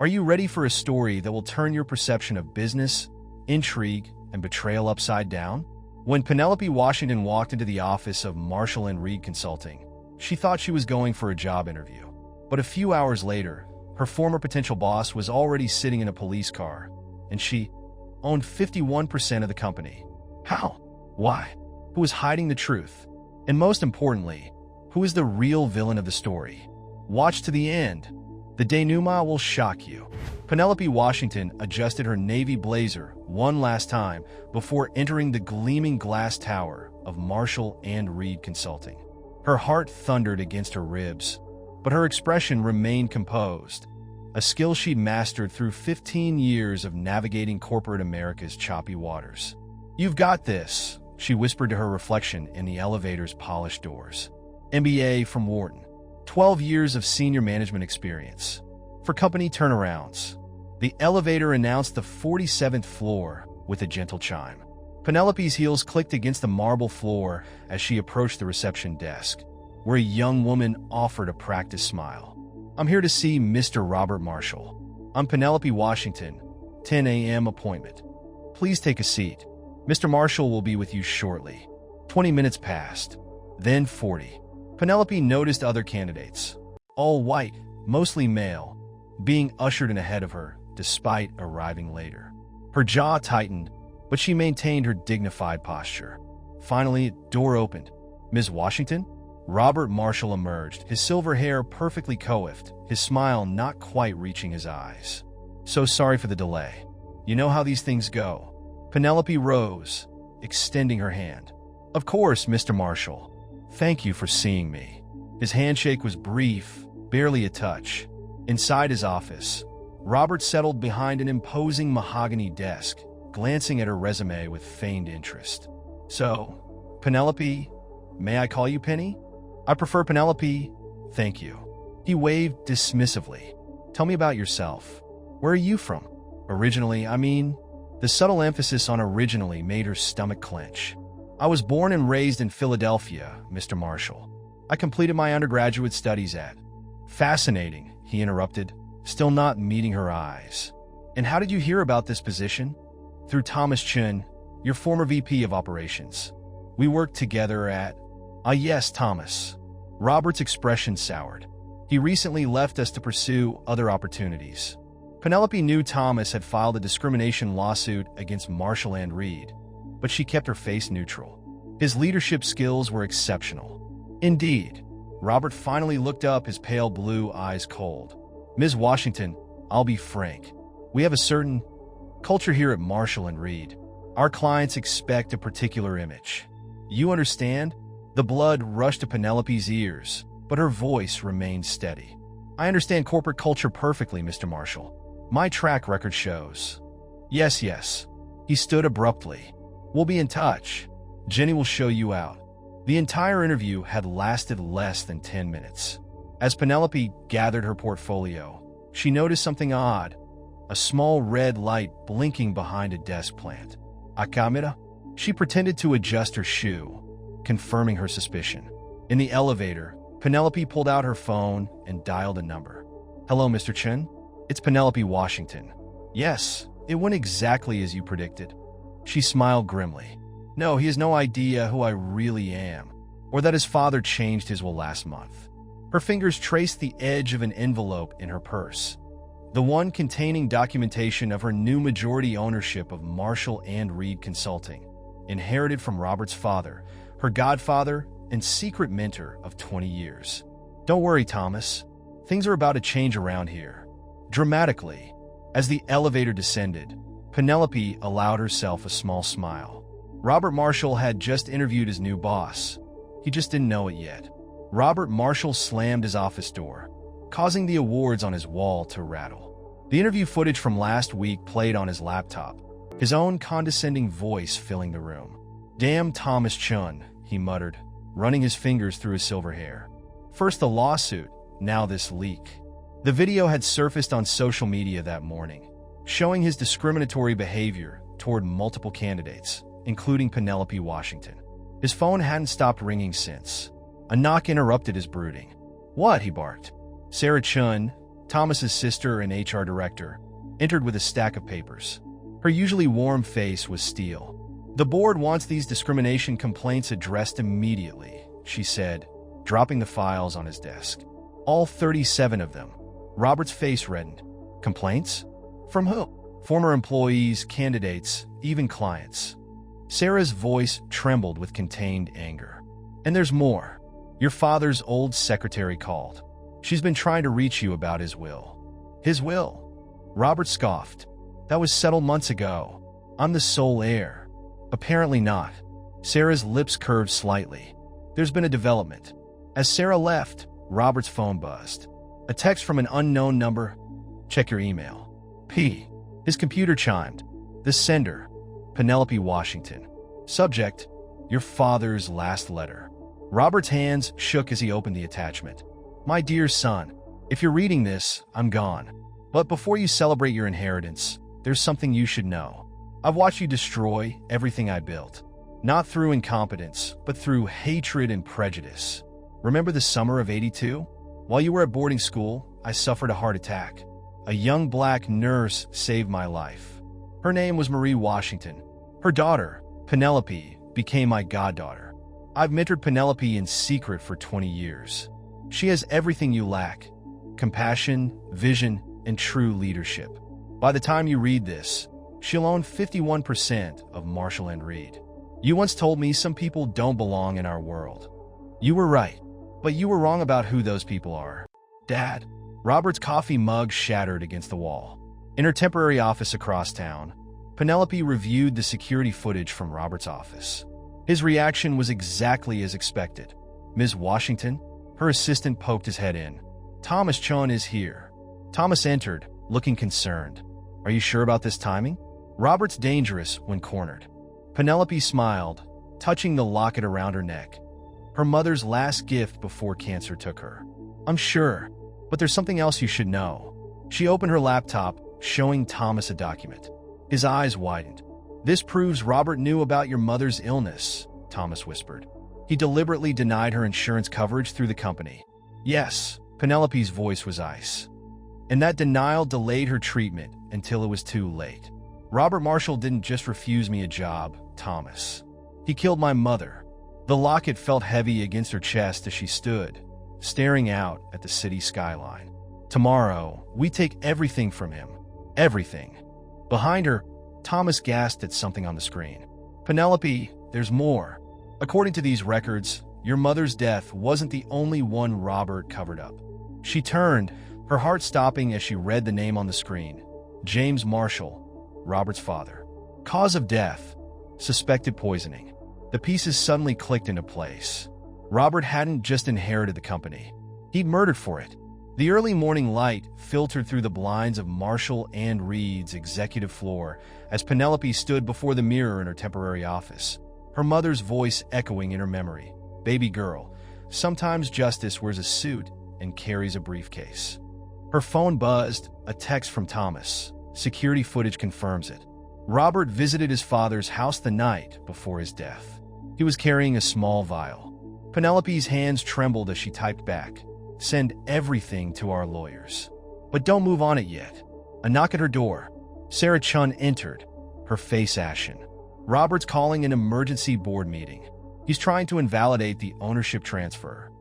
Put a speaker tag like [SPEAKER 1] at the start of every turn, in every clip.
[SPEAKER 1] Are you ready for a story that will turn your perception of business, intrigue, and betrayal upside down? When Penelope Washington walked into the office of Marshall & Reed Consulting, she thought she was going for a job interview. But a few hours later, her former potential boss was already sitting in a police car, and she owned 51% of the company. How? Why? Who was hiding the truth? And most importantly, who is the real villain of the story? Watch to the end. The denouement will shock you. Penelope Washington adjusted her navy blazer one last time before entering the gleaming glass tower of Marshall & Reed Consulting. Her heart thundered against her ribs, but her expression remained composed, a skill she'd mastered through 15 years of navigating corporate America's choppy waters. "You've got this," she whispered to her reflection in the elevator's polished doors. MBA from Wharton. 12 years of senior management experience. For company turnarounds. The elevator announced the 47th floor with a gentle chime. Penelope's heels clicked against the marble floor as she approached the reception desk, where a young woman offered a practiced smile. "I'm here to see Mr. Robert Marshall. I'm Penelope Washington, 10 a.m. appointment. Please take a seat. Mr. Marshall will be with you shortly." 20 minutes passed, then 40. Penelope noticed other candidates, all white, mostly male, being ushered in ahead of her despite arriving later. Her jaw tightened, but she maintained her dignified posture. Finally, a door opened. "Ms. Washington?" Robert Marshall emerged, his silver hair perfectly coiffed, his smile not quite reaching his eyes. "So sorry for the delay. You know how these things go." Penelope rose, extending her hand. "Of course, Mr. Marshall. Thank you for seeing me." His handshake was brief, barely a touch. Inside his office, Robert settled behind an imposing mahogany desk, glancing at her resume with feigned interest. "So, Penelope, may I call you Penny?" "I prefer Penelope, thank you." He waved dismissively. "Tell me about yourself. Where are you from?" "Originally, I mean..." The subtle emphasis on originally made her stomach clench. "I was born and raised in Philadelphia, Mr. Marshall. I completed my undergraduate studies at..." "Fascinating," he interrupted, still not meeting her eyes. "And how did you hear about this position?" "Through Thomas Chun, your former VP of operations. We worked together at..." "Ah yes, Thomas." Robert's expression soured. "He recently left us to pursue other opportunities." Penelope knew Thomas had filed a discrimination lawsuit against Marshall & Reed, but she kept her face neutral. His leadership skills were exceptional. "Indeed." Robert finally looked up, his pale blue eyes cold. "Ms. Washington, I'll be frank. We have a certain culture here at Marshall & Reed. Our clients expect a particular image. You understand?" The blood rushed to Penelope's ears, but her voice remained steady. "I understand corporate culture perfectly, Mr. Marshall. My track record shows." Yes. He stood abruptly. "We'll be in touch. Jenny will show you out." The entire interview had lasted less than 10 minutes. As Penelope gathered her portfolio, she noticed something odd, a small red light blinking behind a desk plant. "A camera?" She pretended to adjust her shoe, confirming her suspicion. In the elevator, Penelope pulled out her phone and dialed a number. "Hello, Mr. Chun? It's Penelope Washington." "Yes, it went exactly as you predicted." She smiled grimly. "No, he has no idea who I really am, or that his father changed his will last month." Her fingers traced the edge of an envelope in her purse, the one containing documentation of her new majority ownership of Marshall & Reed Consulting, inherited from Robert's father, her godfather and secret mentor of 20 years. "Don't worry, Thomas. Things are about to change around here." Dramatically, as the elevator descended, Penelope allowed herself a small smile. Robert Marshall had just interviewed his new boss. He just didn't know it yet. Robert Marshall slammed his office door, causing the awards on his wall to rattle. The interview footage from last week played on his laptop, his own condescending voice filling the room. "Damn Thomas Chun," he muttered, running his fingers through his silver hair. First the lawsuit, now this leak. The video had surfaced on social media that morning, showing his discriminatory behavior toward multiple candidates, including Penelope Washington. His phone hadn't stopped ringing since. A knock interrupted his brooding. "What?" he barked. "Sarah Chun, Thomas's sister and HR director, entered with a stack of papers. Her usually warm face was steel. "The board wants these discrimination complaints addressed immediately," she said, dropping the files on his desk. All 37 of them. Robert's face reddened. Complaints? From who? Former employees, candidates, even clients. Sarah's voice trembled with contained anger. "And there's more. Your father's old secretary called. She's been trying to reach you about his will." "His will?" Robert scoffed. "That was settled months ago. I'm the sole heir." "Apparently not." Sarah's lips curved slightly. "There's been a development." As Sarah left, Robert's phone buzzed. A text from an unknown number. "Check your email." His computer chimed. The sender, Penelope Washington. Subject, your father's last letter. Robert's hands shook as he opened the attachment. "My dear son, if you're reading this, I'm gone. But before you celebrate your inheritance, there's something you should know. I've watched you destroy everything I built. Not through incompetence, but through hatred and prejudice. Remember the summer of '82? While you were at boarding school, I suffered a heart attack. A young black nurse saved my life. Her name was Marie Washington. Her daughter, Penelope, became my goddaughter. I've mentored Penelope in secret for 20 years. She has everything you lack: compassion, vision, and true leadership. By the time you read this, she'll own 51% of Marshall & Reed. You once told me some people don't belong in our world. You were right, but you were wrong about who those people are. Dad." Robert's coffee mug shattered against the wall. In her temporary office across town, Penelope reviewed the security footage from Robert's office. His reaction was exactly as expected. "Ms. Washington?" Her assistant poked his head in. "Thomas Chun is here." Thomas entered, looking concerned. "Are you sure about this timing?" Robert's dangerous when cornered. Penelope smiled, touching the locket around her neck. "Her mother's last gift before cancer took her." "I'm sure, but there's something else you should know." She opened her laptop, showing Thomas a document. His eyes widened. "This proves Robert knew about your mother's illness," Thomas whispered. "He deliberately denied her insurance coverage through the company." "Yes," Penelope's voice was ice. "And that denial delayed her treatment until it was too late. Robert Marshall didn't just refuse me a job, Thomas. He killed my mother." The locket felt heavy against her chest as she stood, staring out at the city skyline. "Tomorrow, we take everything from him. Everything." Behind her, Thomas gasped at something on the screen. "Penelope, there's more. According to these records, your mother's death wasn't the only one Robert covered up." She turned, her heart stopping as she read the name on the screen. James Marshall, Robert's father. Cause of death: suspected poisoning. The pieces suddenly clicked into place. Robert hadn't just inherited the company. He'd murdered for it. The early morning light filtered through the blinds of Marshall & Reed's executive floor as Penelope stood before the mirror in her temporary office, her mother's voice echoing in her memory. "Baby girl, sometimes justice wears a suit and carries a briefcase." Her phone buzzed, a text from Thomas. Security footage confirms it. Robert visited his father's house the night before his death. He was carrying a small vial. Penelope's hands trembled as she typed back, "Send everything to our lawyers. But don't move on it yet." A knock at her door. Sarah Chun entered, her face ashen. "Robert's calling an emergency board meeting. He's trying to invalidate the ownership transfer."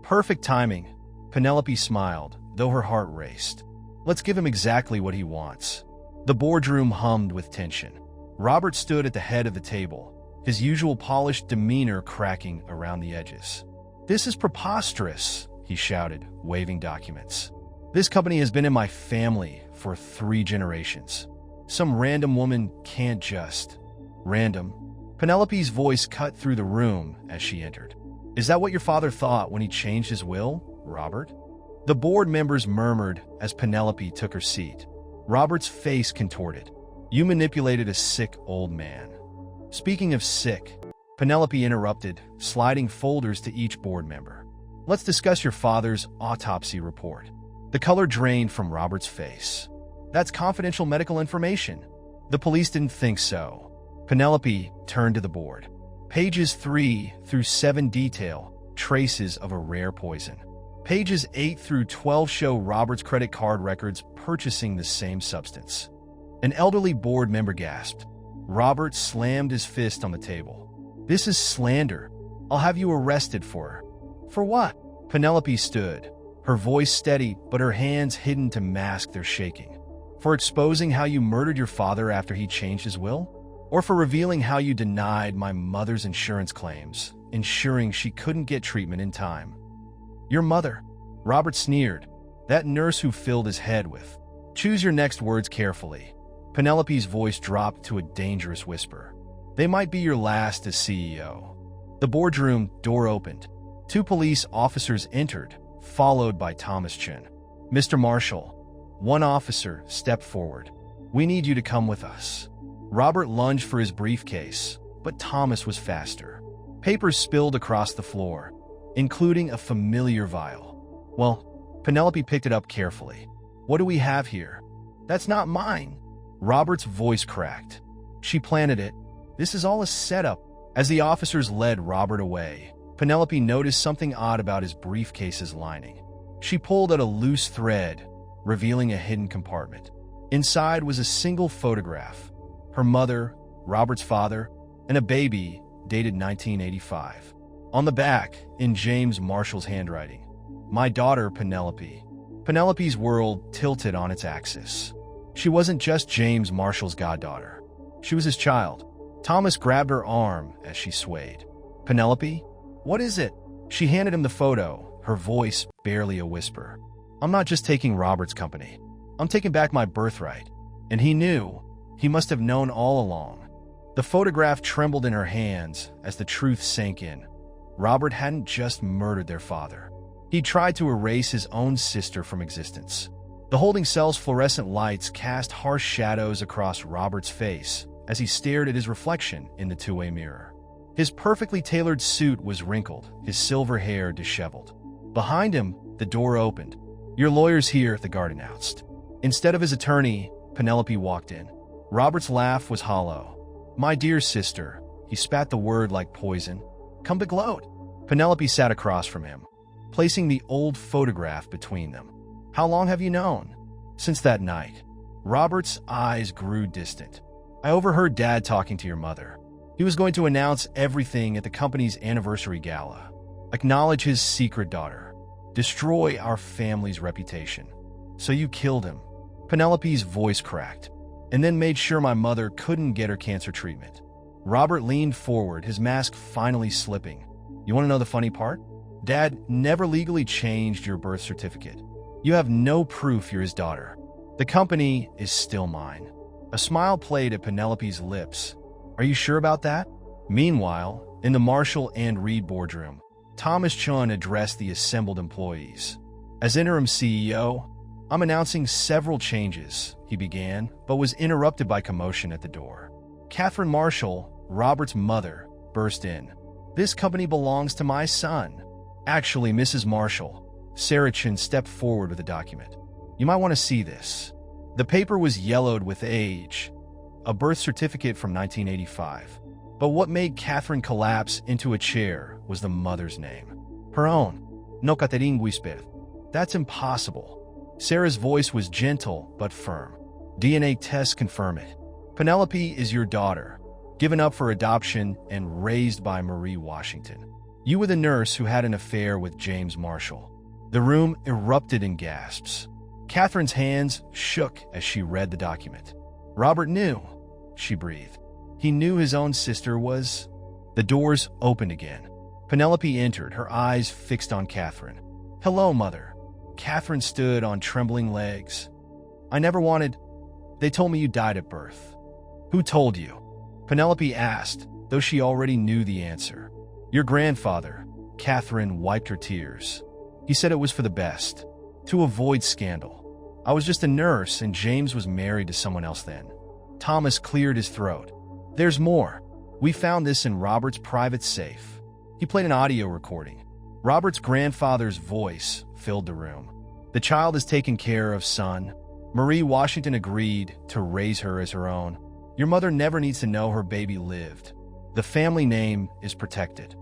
[SPEAKER 1] Perfect timing. Penelope smiled, though her heart raced. Let's give him exactly what he wants. The boardroom hummed with tension. Robert stood at the head of the table, his usual polished demeanor cracking around the edges. "This is preposterous," he shouted, waving documents. "This company has been in my family for 3 generations. Some random woman can't just..." "Random?" Penelope's voice cut through the room as she entered. "Is that what your father thought when he changed his will, Robert?" The board members murmured as Penelope took her seat. Robert's face contorted. "You manipulated a sick old man." "Speaking of sick," Penelope interrupted, sliding folders to each board member. "Let's discuss your father's autopsy report." The color drained from Robert's face. "That's confidential medical information." "The police didn't think so." Penelope turned to the board. Pages 3 through 7 detail traces of a rare poison. Pages 8 through 12 show Robert's credit card records purchasing the same substance. An elderly board member gasped. Robert slammed his fist on the table. "This is slander. I'll have you arrested for." "For what?" Penelope stood, her voice steady but her hands hidden to mask their shaking. "For exposing how you murdered your father after he changed his will? Or for revealing how you denied my mother's insurance claims, ensuring she couldn't get treatment in time?" "Your mother," Robert sneered, "that nurse who filled his head with." "Choose your next words carefully." Penelope's voice dropped to a dangerous whisper. "They might be your last as CEO." The boardroom door opened. 2 police officers entered, followed by Thomas Chin. "Mr. Marshall." One officer stepped forward. "We need you to come with us." Robert lunged for his briefcase, but Thomas was faster. Papers spilled across the floor, including a familiar vial. "Well," Penelope picked it up carefully. "What do we have here?" "That's not mine." Robert's voice cracked. "She planted it. This is all a setup." As the officers led Robert away, Penelope noticed something odd about his briefcase's lining. She pulled at a loose thread, revealing a hidden compartment. Inside was a single photograph. Her mother, Robert's father, and a baby dated 1985. On the back, in James Marshall's handwriting, "My daughter, Penelope." Penelope's world tilted on its axis. She wasn't just James Marshall's goddaughter. She was his child. Thomas grabbed her arm as she swayed. "Penelope? What is it?" She handed him the photo, her voice barely a whisper. "I'm not just taking Robert's company. I'm taking back my birthright." And he knew. He must have known all along. The photograph trembled in her hands as the truth sank in. Robert hadn't just murdered their father. He tried to erase his own sister from existence. The holding cell's fluorescent lights cast harsh shadows across Robert's face as he stared at his reflection in the two-way mirror. His perfectly tailored suit was wrinkled, his silver hair disheveled. Behind him, the door opened. "Your lawyer's here," the guard announced. Instead of his attorney, Penelope walked in. Robert's laugh was hollow. "My dear sister," he spat the word like poison. "Come to gloat." Penelope sat across from him, placing the old photograph between them. "How long have you known?" "Since that night." Robert's eyes grew distant. "I overheard Dad talking to your mother. He was going to announce everything at the company's anniversary gala. Acknowledge his secret daughter. Destroy our family's reputation. So you killed him." Penelope's voice cracked. "And then made sure my mother couldn't get her cancer treatment." Robert leaned forward, his mask finally slipping. "You want to know the funny part? Dad never legally changed your birth certificate. You have no proof you're his daughter. The company is still mine." A smile played at Penelope's lips. "Are you sure about that?" Meanwhile, in the Marshall and Reed boardroom, Thomas Chun addressed the assembled employees. "As interim CEO, I'm announcing several changes," he began, but was interrupted by commotion at the door. Catherine Marshall, Robert's mother, burst in. "This company belongs to my son." "Actually, Mrs. Marshall," Sarah Chin stepped forward with a document. "You might want to see this." The paper was yellowed with age, a birth certificate from 1985. But what made Catherine collapse into a chair was the mother's name. Her own. "No Catherine Guisper." "That's impossible." Sarah's voice was gentle but firm. "DNA tests confirm it. Penelope is your daughter, given up for adoption and raised by Marie Washington. You were the nurse who had an affair with James Marshall." The room erupted in gasps. Catherine's hands shook as she read the document. "Robert knew," she breathed. "He knew his own sister was—" The doors opened again. Penelope entered, her eyes fixed on Catherine. "Hello, Mother." Catherine stood on trembling legs. "I never wanted— They told me you died at birth." "Who told you?" Penelope asked, though she already knew the answer. "Your grandfather." Catherine wiped her tears. "He said it was for the best, to avoid scandal. I was just a nurse and James was married to someone else then." Thomas cleared his throat. "There's more. We found this in Robert's private safe." He played an audio recording. Robert's grandfather's voice filled the room. "The child is taken care of, son. Marie Washington agreed to raise her as her own. Your mother never needs to know her baby lived. The family name is protected."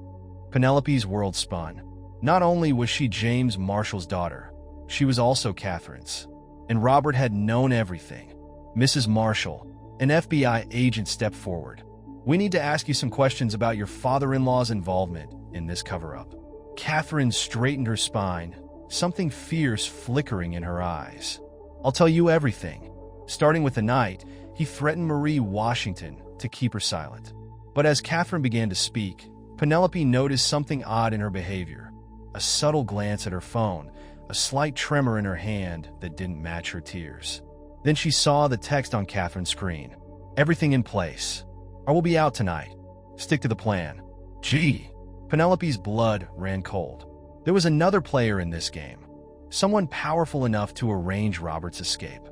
[SPEAKER 1] Penelope's world spun. Not only was she James Marshall's daughter, she was also Catherine's. And Robert had known everything. Mrs. Marshall, an FBI agent, stepped forward. We need to ask you some questions about your father-in-law's involvement in this cover-up. Catherine straightened her spine, something fierce flickering in her eyes. I'll tell you everything. Starting with the night, he threatened Marie Washington to keep her silent. But as Catherine began to speak, Penelope noticed something odd in her behavior. A subtle glance at her phone, a slight tremor in her hand that didn't match her tears. Then she saw the text on Catherine's screen. Everything in place. I will be out tonight. Stick to the plan. Gee. Penelope's blood ran cold. There was another player in this game. Someone powerful enough to arrange Robert's escape.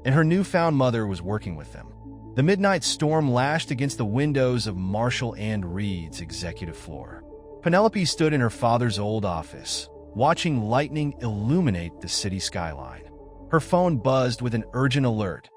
[SPEAKER 1] And her newfound mother was working with them. The midnight storm lashed against the windows of Marshall and Reed's executive floor. Penelope stood in her father's old office, watching lightning illuminate the city skyline. Her phone buzzed with an urgent alert.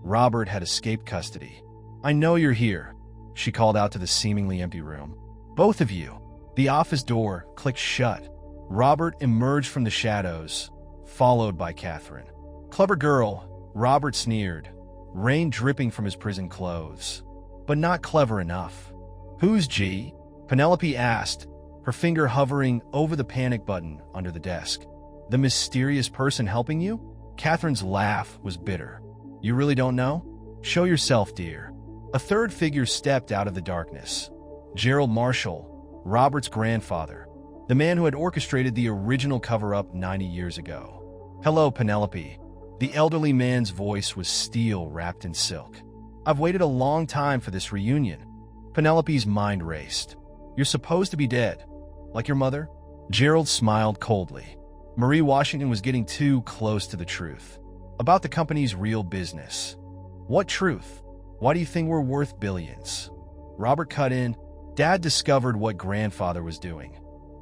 [SPEAKER 1] Robert had escaped custody. I know you're here, she called out to the seemingly empty room. Both of you. The office door clicked shut. Robert emerged from the shadows, followed by Catherine. Clever girl, Robert sneered, rain dripping from his prison clothes. But not clever enough. Who's G? Penelope asked, her finger hovering over the panic button under the desk. The mysterious person helping you? Catherine's laugh was bitter. You really don't know? Show yourself, dear. A third figure stepped out of the darkness. Gerald Marshall, Robert's grandfather, the man who had orchestrated the original cover-up 90 years ago. Hello, Penelope. The elderly man's voice was steel wrapped in silk. I've waited a long time for this reunion. Penelope's mind raced. You're supposed to be dead. Like your mother? Gerald smiled coldly. Marie Washington was getting too close to the truth. About the company's real business. What truth? Why do you think we're worth billions? Robert cut in. Dad discovered what grandfather was doing.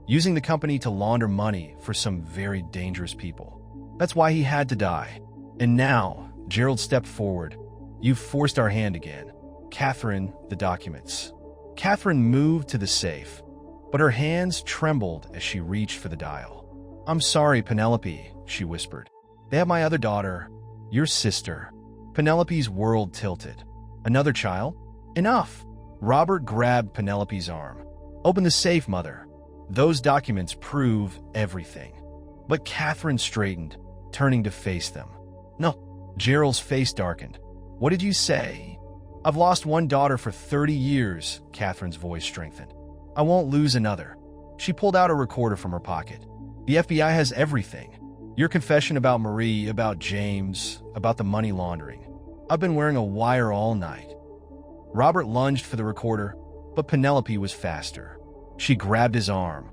[SPEAKER 1] Using the company to launder money for some very dangerous people. That's why he had to die. And now, Gerald stepped forward. You've forced our hand again. Catherine, the documents. Catherine moved to the safe, but her hands trembled as she reached for the dial. I'm sorry, Penelope, she whispered. They have my other daughter, your sister. Penelope's world tilted. Another child? Enough! Robert grabbed Penelope's arm. Open the safe, mother. Those documents prove everything. But Catherine straightened, turning to face them. No. Gerald's face darkened. What did you say? I've lost one daughter for 30 years, Catherine's voice strengthened. I won't lose another. She pulled out a recorder from her pocket. The FBI has everything. Your confession about Marie, about James, about the money laundering. I've been wearing a wire all night. Robert lunged for the recorder, but Penelope was faster. She grabbed his arm,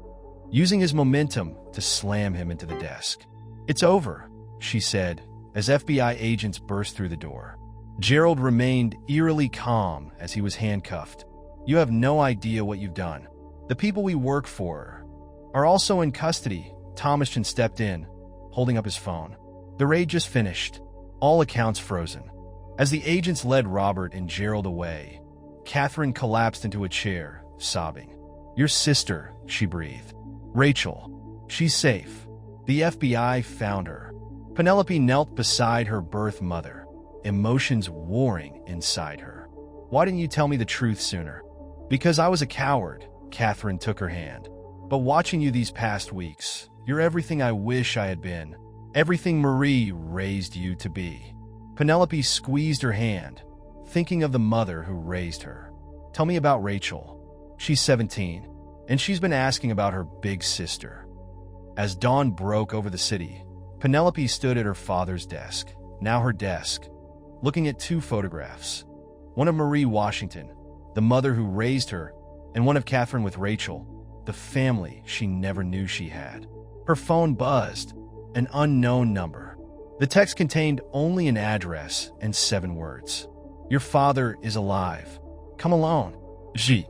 [SPEAKER 1] using his momentum to slam him into the desk. It's over, she said, as FBI agents burst through the door. Gerald remained eerily calm as he was handcuffed. You have no idea what you've done. The people we work for are also in custody. Thomaston stepped in, holding up his phone. The raid just finished. All accounts frozen. As the agents led Robert and Gerald away, Catherine collapsed into a chair, sobbing. Your sister, she breathed. Rachel. She's safe. The FBI found her. Penelope knelt beside her birth mother, emotions warring inside her. Why didn't you tell me the truth sooner? Because I was a coward, Catherine took her hand. But watching you these past weeks, you're everything I wish I had been. Everything Marie raised you to be. Penelope squeezed her hand, thinking of the mother who raised her. Tell me about Rachel. She's 17, and she's been asking about her big sister. As dawn broke over the city, Penelope stood at her father's desk, now her desk, looking at two photographs. One of Marie Washington, the mother who raised her, and one of Catherine with Rachel, the family she never knew she had. Her phone buzzed, an unknown number. The text contained only an address and 7 words. Your father is alive. Come alone. G.